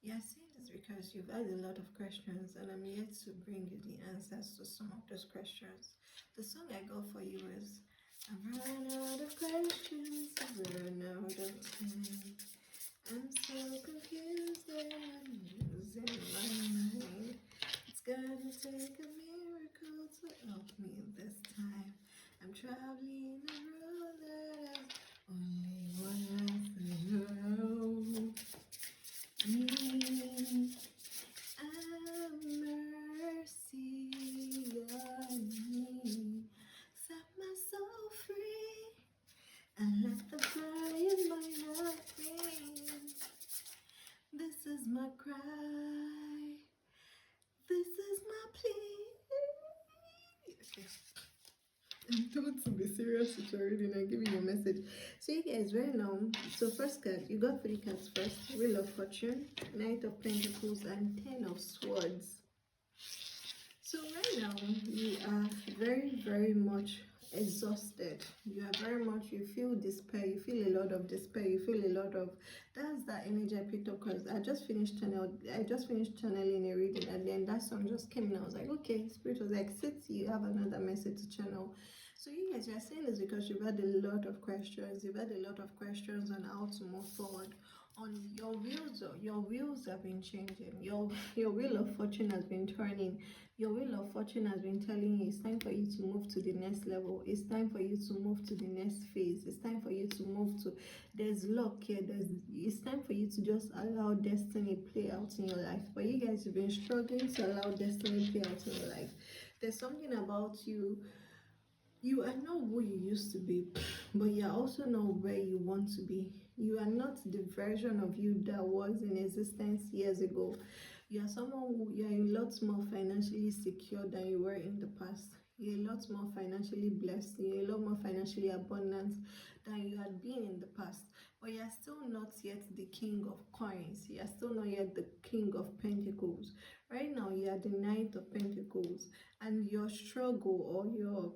Yeah, I say this because you've had a lot of questions, and I'm yet to bring you the answers to some of those questions. The song I got for you is I've run out of questions, I've run out of time. I'm so confused and I'm losing my mind. It's gonna take a miracle to help me this time. I'm traveling a road that I've only one life to go. Mm, have mercy on me. Set my soul free and let the fire in my heart ring. This is my cry. This is my plea. Okay. I'm told to be serious with your reading and giving you a message. So you guys, right now, so first card, you got three cards first. Wheel of Fortune, Knight of Pentacles, and Ten of Swords. So right now, you are very, very much exhausted. You are very much, you feel despair, you feel a lot of despair, you feel a lot of, that's that energy I picked up because I just finished channeling a reading, and then that song just came in. I was like, okay, Spirit was like, sit, you have another message to channel. So you guys, you're saying this because you've had a lot of questions. You've had a lot of questions on how to move forward. On your wheels have been changing. Your wheel of fortune has been turning. Your wheel of fortune has been telling you it's time for you to move to the next level. It's time for you to move to the next phase. It's time for you to move to, there's luck here. It's time for you to just allow destiny play out in your life. But you guys have been struggling to allow destiny play out in your life. There's something about you. You are not who you used to be, but you are also not where you want to be. You are not the version of you that was in existence years ago. You are someone who, you are a lot more financially secure than you were in the past. You're a lot more financially blessed. You're a lot more financially abundant than you had been in the past. But you are still not yet the king of coins. You are still not yet the king of pentacles. Right now, you are the knight of pentacles, and your struggle or your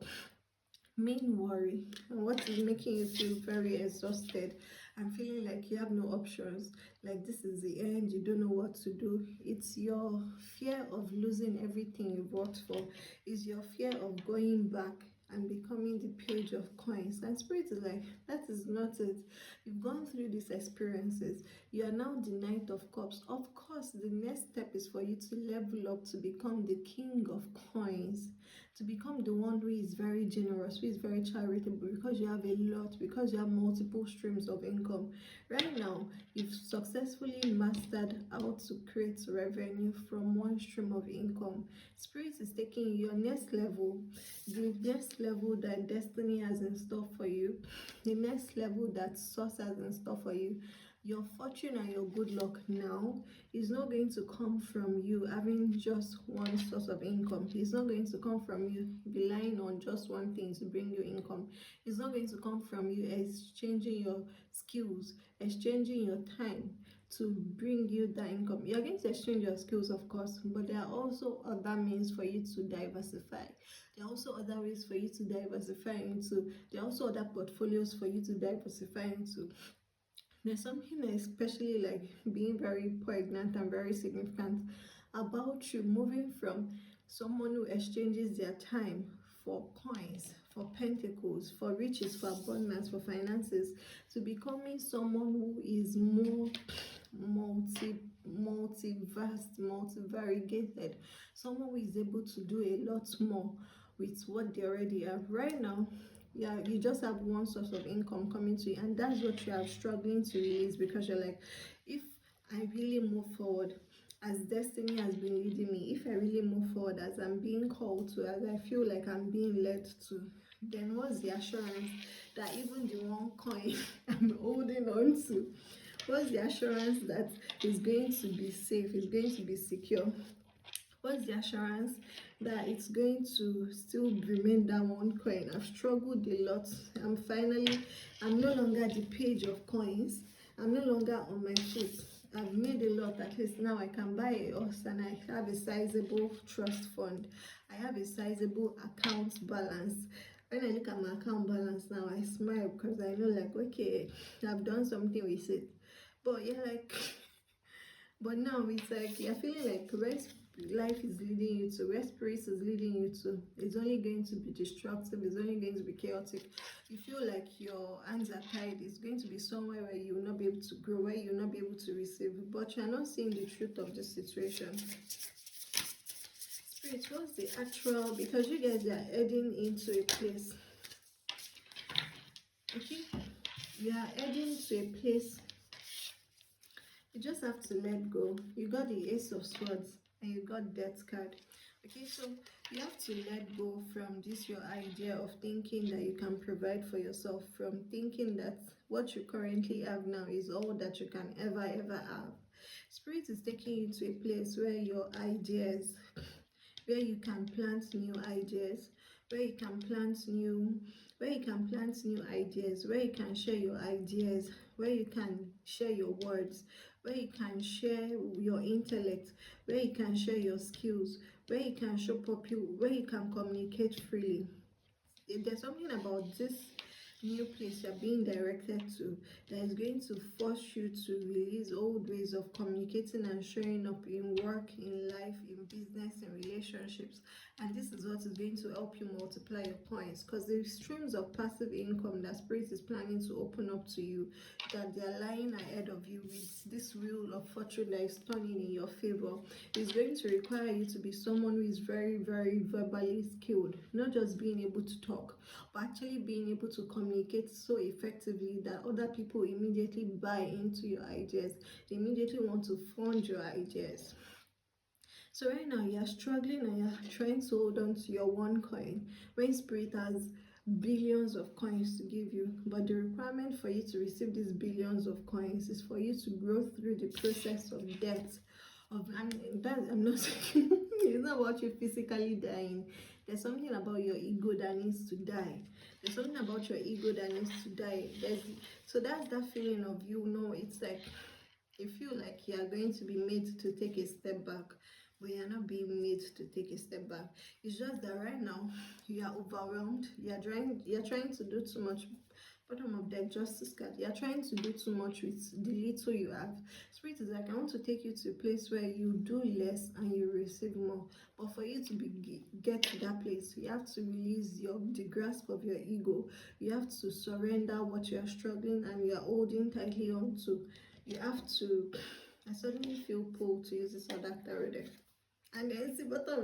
main worry and what is making you feel very exhausted and feeling like you have no options, like this is the end, you don't know what to do. It's your fear of losing everything you've worked for. It's your fear of going back and becoming the page of coins. And Spirit is like, that is not it. You've gone through these experiences. You are now the Knight of Cups. Of course, the next step is for you to level up to become the king of coins, to become the one who is very generous, who is very charitable, because you have a lot, because you have multiple streams of income. Right now, you've successfully mastered how to create revenue from one stream of income. Spirit is taking your next level, the next level that destiny has in store for you, the next level that source has in store for you. Your fortune and your good luck now is not going to come from you having just one source of income. It's not going to come from you relying on just one thing to bring you income. It's not going to come from you exchanging your skills, exchanging your time to bring you that income. You're going to exchange your skills, of course, but there are also other means for you to diversify. There are also other ways for you to diversify into. There are also other portfolios for you to diversify into. There's something especially like being very pregnant and very significant about you moving from someone who exchanges their time for coins, for pentacles, for riches, for abundance, for finances, to becoming someone who is more multiverse, multi-variegated, someone who is able to do a lot more with what they already have. Right now, yeah, you just have one source of income coming to you, and that's what you are struggling to release, because you're like, if I really move forward as destiny has been leading me, if I really move forward as I'm being called to, as I feel like I'm being led to, then what's the assurance that even the one coin I'm holding on to, what's the assurance that it's going to be safe, it's going to be secure? What's the assurance that it's going to still remain that one coin? I've struggled a lot. I'm no longer the page of coins. I'm no longer on my foot. I've made a lot. At least now I can buy a horse, and I have a sizable trust fund. I have a sizable account balance. When I look at my account balance now, I smile because I know, like, okay, I've done something with it. But yeah, like, But now it's like you're feeling like where life is leading you to, where spirit is leading you to, it's only going to be destructive, it's only going to be chaotic. You feel like your hands are tied, it's going to be somewhere where you will not be able to grow, where you will not be able to receive, but you're not seeing the truth of the situation. Spirit, what's the actual, because you guys are heading into a place, okay? You are heading to a place. You just have to let go. You got the Ace of Swords and you got Death card. Okay, so you have to let go from this your idea of thinking that you can provide for yourself, from thinking that what you currently have now is all that you can ever have. Spirit is taking you to a place where your ideas, where you can plant new ideas, where you can plant new ideas, where you can share your ideas, where you can share your words, where you can share your intellect, where you can share your skills, where you can show where you can communicate freely. If there's something about this new place you're being directed to that is going to force you to release old ways of communicating and showing up in work, in life, in business, in relationships, and this is what is going to help you multiply your coins, because the streams of passive income that spirit is planning to open up to you, that they're lying ahead of you with this wheel of fortune that is turning in your favor, is going to require you to be someone who is very verbally skilled, not just being able to talk, but actually being able to communicate so effectively that other people immediately buy into your ideas. They immediately want to fund your ideas. So right now you're struggling and you're trying to hold on to your one coin when spirit has billions of coins to give you, but the requirement for you to receive these billions of coins is for you to grow through the process of death. And that, I'm not saying it's not about you physically dying. There's something about your ego that needs to die. There's something about your ego that needs to die. So that's that feeling of, you know, it's like you feel like you are going to be made to take a step back, but you're not being made to take a step back. It's just that right now you are overwhelmed. You're trying to do too much. Bottom of deck, Justice card. You're trying to do too much with the little you have. Spirit is like, I want to take you to a place where you do less and you receive more. But for you to get to that place, you have to release the grasp of your ego. You have to surrender what you are struggling and you are holding tightly on to. You have to. I suddenly feel pulled to use this other tarot deck. And then see bottom